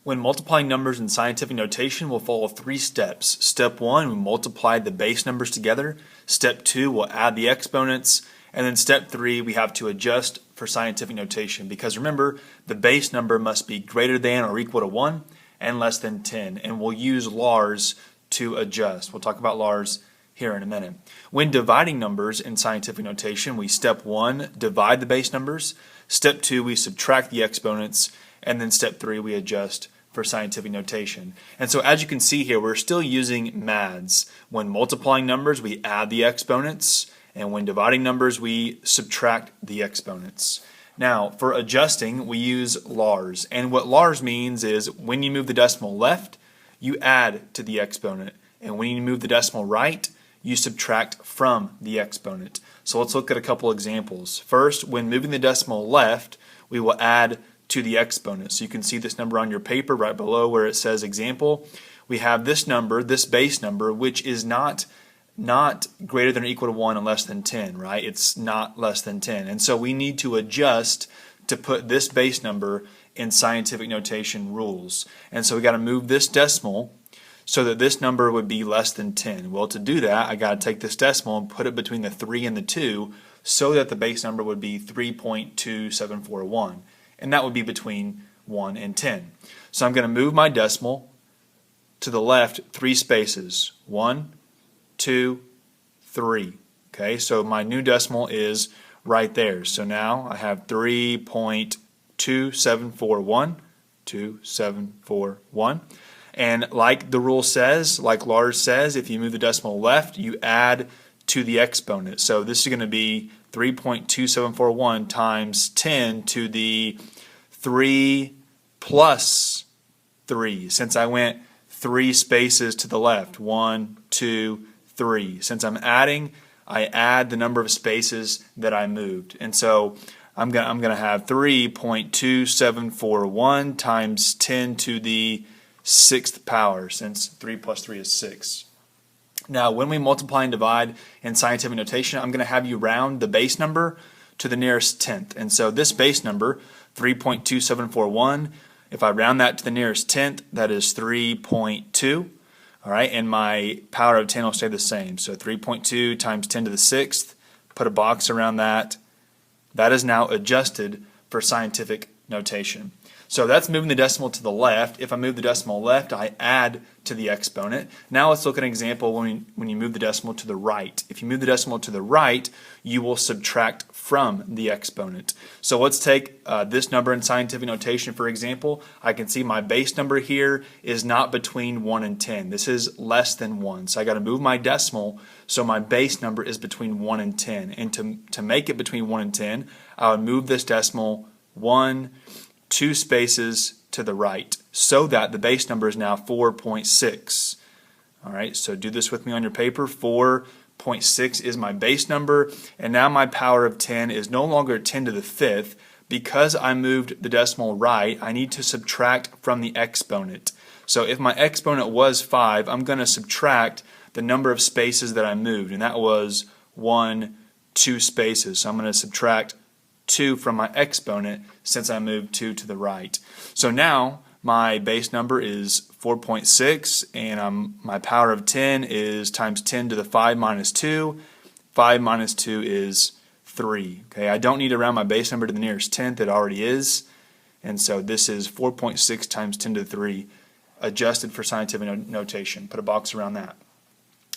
When multiplying numbers in scientific notation, we'll follow 3 steps. Step 1, we multiply the base numbers together. Step 2, we'll add the exponents. And then step 3, we have to adjust for scientific notation, because remember, the base number must be greater than or equal to 1 and less than 10. And we'll use LARS to adjust. We'll talk about LARS here in a minute. When dividing numbers in scientific notation, we step 1, divide the base numbers. Step 2, we subtract the exponents. And then step 3, we adjust for scientific notation. And so as you can see here, we're still using MADS. When multiplying numbers, we add the exponents. And when dividing numbers, we subtract the exponents. Now, for adjusting, we use LARS. And what LARS means is when you move the decimal left, you add to the exponent. And when you move the decimal right, you subtract from the exponent. So let's look at a couple examples. First, when moving the decimal left, we will add to the exponent. So you can see this number on your paper right below where it says example. We have this number, this base number, which is not greater than or equal to 1 and less than 10, right? It's not less than 10. And so we need to adjust to put this base number in scientific notation rules. And so we got to move this decimal so that this number would be less than 10. Well, to do that, I got to take this decimal and put it between the 3 and the 2 so that the base number would be 3.2741. And that would be between 1 and 10. So I'm going to move my decimal to the left 3 spaces. 1, 2, 3. Okay, so my new decimal is right there. So now I have 3.2741. 2741. And like the rule says, like LARS says, if you move the decimal left, you add to the exponent. So this is going to be 3.2741 times 10 to the 3 plus 3. Since I went 3 spaces to the left, 1, 2, 3. Since I'm adding, I add the number of spaces that I moved. And so I'm going to have 3.2741 times 10 to the 6th power, since 3 plus 3 is 6. Now, when we multiply and divide in scientific notation, I'm going to have you round the base number to the nearest tenth. And so this base number, 3.2741, if I round that to the nearest tenth, that is 3.2. All right, and my power of 10 will stay the same. So 3.2 times 10 to the 6th, put a box around that. That is now adjusted for scientific notation. So that's moving the decimal to the left. If I move the decimal left, I add to the exponent. Now let's look at an example when you move the decimal to the right. If you move the decimal to the right, you will subtract from the exponent. So let's take this number in scientific notation, for example. I can see my base number here is not between 1 and 10. This is less than 1. So I got to move my decimal so my base number is between 1 and 10. And to make it between 1 and 10, I would move this decimal 2 spaces to the right so that the base number is now 4.6. All right, so do this with me on your paper. 4.6 is my base number, and now my power of 10 is no longer 10 to the 5th. Because I moved the decimal right, I need to subtract from the exponent. So if my exponent was 5, I'm going to subtract the number of spaces that I moved, and that was 2 spaces. So I'm going to subtract 2 from my exponent since I moved 2 to the right. So now my base number is 4.6 and my power of 10 is times 10 to the 5 minus 2. 5 minus 2 is 3. Okay, I don't need to round my base number to the nearest tenth, it already is. And so this is 4.6 times 10 to the 3 adjusted for scientific notation. Put a box around that.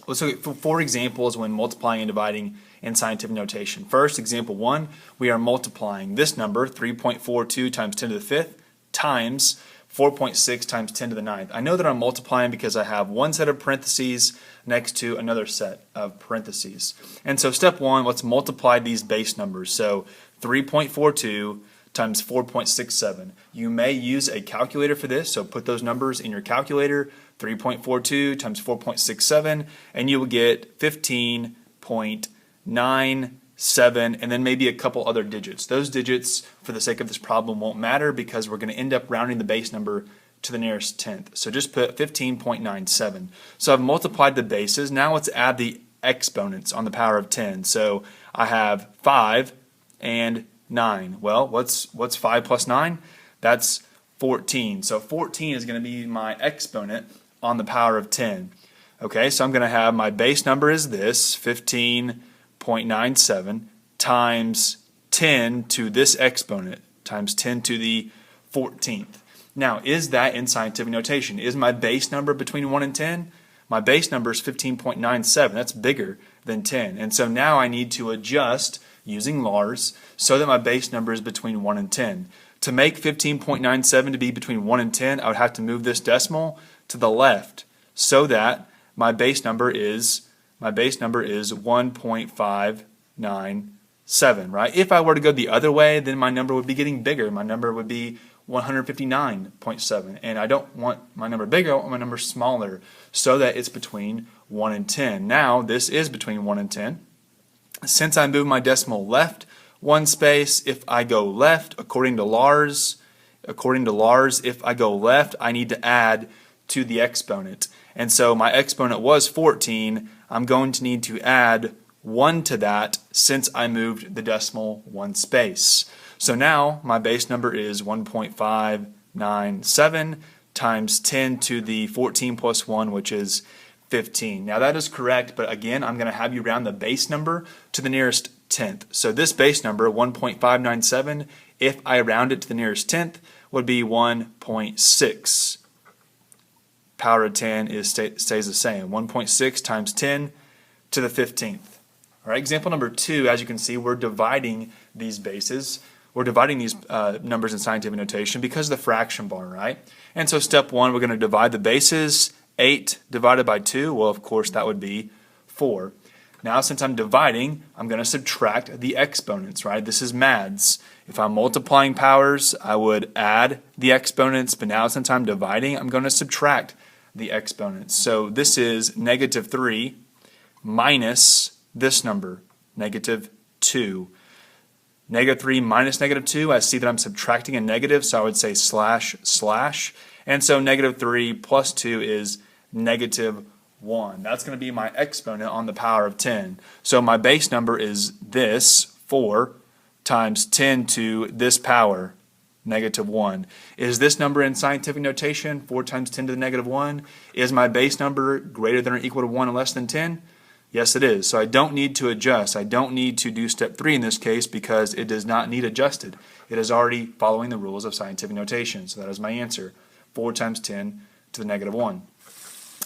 Let's look at 4 examples when multiplying and dividing in scientific notation. First, example 1, we are multiplying this number, 3.42 times 10 to the 5th, times 4.6 times 10 to the 9th. I know that I'm multiplying because I have one set of parentheses next to another set of parentheses. And so step 1, let's multiply these base numbers. So 3.42 times 4.67. You may use a calculator for this, so put those numbers in your calculator. 3.42 times 4.67, and you will get 15.97, and then maybe a couple other digits. Those digits, for the sake of this problem, won't matter because we're going to end up rounding the base number to the nearest tenth. So just put 15.97. So I've multiplied the bases. Now let's add the exponents on the power of 10. So I have 5 and 9. Well, what's 5 plus 9? That's 14. So 14 is going to be my exponent on the power of 10. Okay, so I'm going to have my base number is this, 15.97 times 10 to this exponent, times 10 to the 14th. Now, is that in scientific notation? Is my base number between 1 and 10? My base number is 15.97. That's bigger than 10. And so now I need to adjust using Lars so that my base number is between 1 and 10. To make 15.97 to be between 1 and 10, I would have to move this decimal to the left so that my base number is 1.597, right? If I were to go the other way, then my number would be getting bigger. My number would be 159.7, and I don't want my number bigger, I want my number smaller so that it's between 1 and 10. Now, this is between 1 and 10. Since I moved my decimal left one space, if I go left, according to Lars, if I go left, I need to add to the exponent. And so my exponent was 14. I'm going to need to add 1 to that since I moved the decimal one space. So now my base number is 1.597 times 10 to the 14 plus 1, which is 15. Now that is correct, but again, I'm going to have you round the base number to the nearest tenth. So this base number, 1.597, if I round it to the nearest tenth, would be 1.6. Power of 10 stays the same. 1.6 times 10 to the 15th. All right, example number 2, as you can see, we're dividing these bases. We're dividing these numbers in scientific notation because of the fraction bar, right? And so step 1, we're going to divide the bases. 8 divided by 2, well, of course, that would be 4. Now, since I'm dividing, I'm going to subtract the exponents, right? This is maths. If I'm multiplying powers, I would add the exponents, but now since I'm dividing, I'm going to subtract the exponents. So this is negative 3 minus this number, negative 2. Negative 3 minus negative 2, I see that I'm subtracting a negative, so I would say slash, slash. And so negative 3 plus 2 is negative 1. That's going to be my exponent on the power of 10. So my base number is this, 4, times 10 to this power, negative 1. Is this number in scientific notation, 4 times 10 to the negative 1? Is my base number greater than or equal to 1 and less than 10? Yes, it is. So I don't need to adjust. I don't need to do step 3 in this case because it does not need adjusted. It is already following the rules of scientific notation. So that is my answer, 4 times 10 to the negative 1.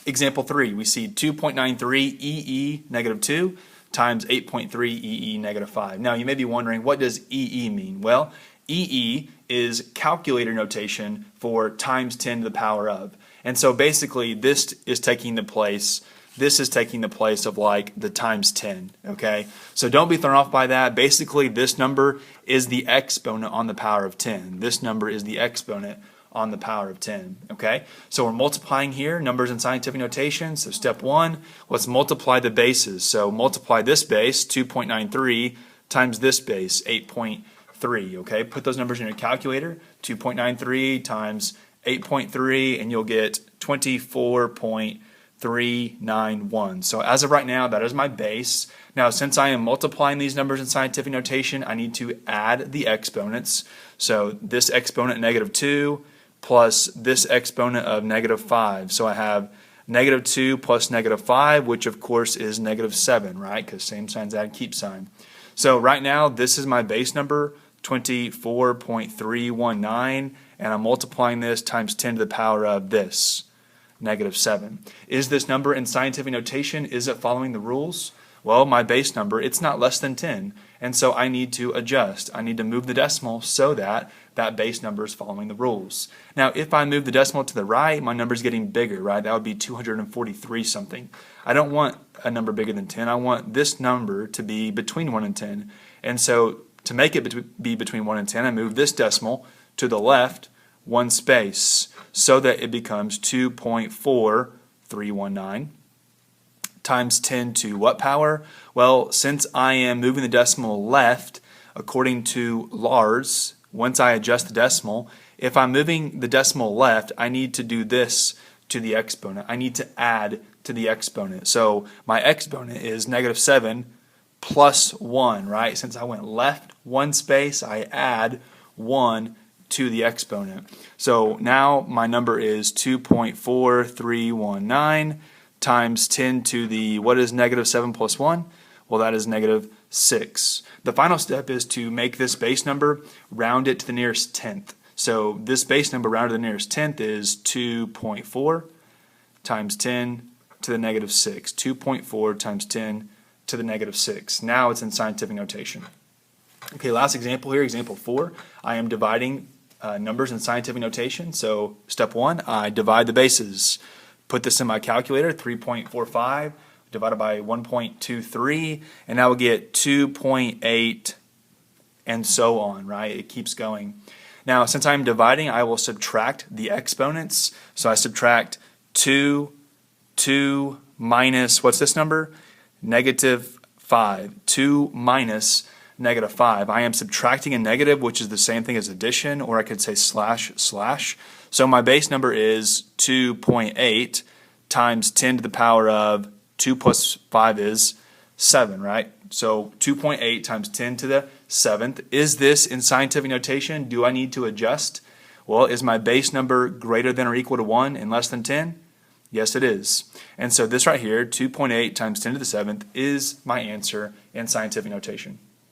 Example 3, we see 2.93 EE negative 2 times 8.3 EE negative 5. Now you may be wondering, what does EE mean? Well, EE is calculator notation for times 10 to the power of. And so basically this is taking the place of like the times 10, okay? So don't be thrown off by that. Basically this number is the exponent on the power of 10. This number is the exponent on the power of 10, okay? So we're multiplying here, numbers in scientific notation. So step 1, let's multiply the bases. So multiply this base, 2.93, times this base, 8.3, okay? Put those numbers in your calculator, 2.93 times 8.3, and you'll get 24.391. So as of right now, that is my base. Now, since I am multiplying these numbers in scientific notation, I need to add the exponents. So this exponent, negative 2, plus this exponent of negative 5. So I have negative 2 plus negative 5, which of course is negative 7, right? Because same signs add, keep sign. So right now, this is my base number, 24.319, and I'm multiplying this times 10 to the power of this, negative 7. Is this number in scientific notation? Is it following the rules? Well, my base number, it's not less than 10, and so I need to adjust. I need to move the decimal so that that base number is following the rules. Now, if I move the decimal to the right, my number is getting bigger, right? That would be 243 something. I don't want a number bigger than 10. I want this number to be between 1 and 10. And so to make it be between 1 and 10, I move this decimal to the left one space so that it becomes 2.4319. Times 10 to what power? Well, since I am moving the decimal left, according to Lars, once I adjust the decimal, if I'm moving the decimal left, I need to do this to the exponent. I need to add to the exponent. So my exponent is negative 7 plus 1, right? Since I went left one space, I add 1 to the exponent. So now my number is 2.4319 times 10 to the, what is negative 7 plus 1? Well, that is negative 6. The final step is to make this base number, round it to the nearest tenth. So this base number rounded to the nearest tenth is 2.4 times 10 to the negative 6. 2.4 times 10 to the negative 6. Now it's in scientific notation. Okay, last example here, example 4. I am dividing numbers in scientific notation. So step 1, I divide the bases. Put this in my calculator, 3.45 divided by 1.23, and now we'll get 2.8 and so on, right? It keeps going. Now, since I'm dividing, I will subtract the exponents. So I subtract 2 minus, what's this number? Negative 5. 2 minus negative 5. I am subtracting a negative, which is the same thing as addition, or I could say slash slash. So my base number is 2.8 times 10 to the power of 2 plus 5 is 7, right? So 2.8 times 10 to the 7th. Is this in scientific notation? Do I need to adjust? Well, is my base number greater than or equal to 1 and less than 10? Yes, it is. And so this right here, 2.8 times 10 to the 7th, is my answer in scientific notation.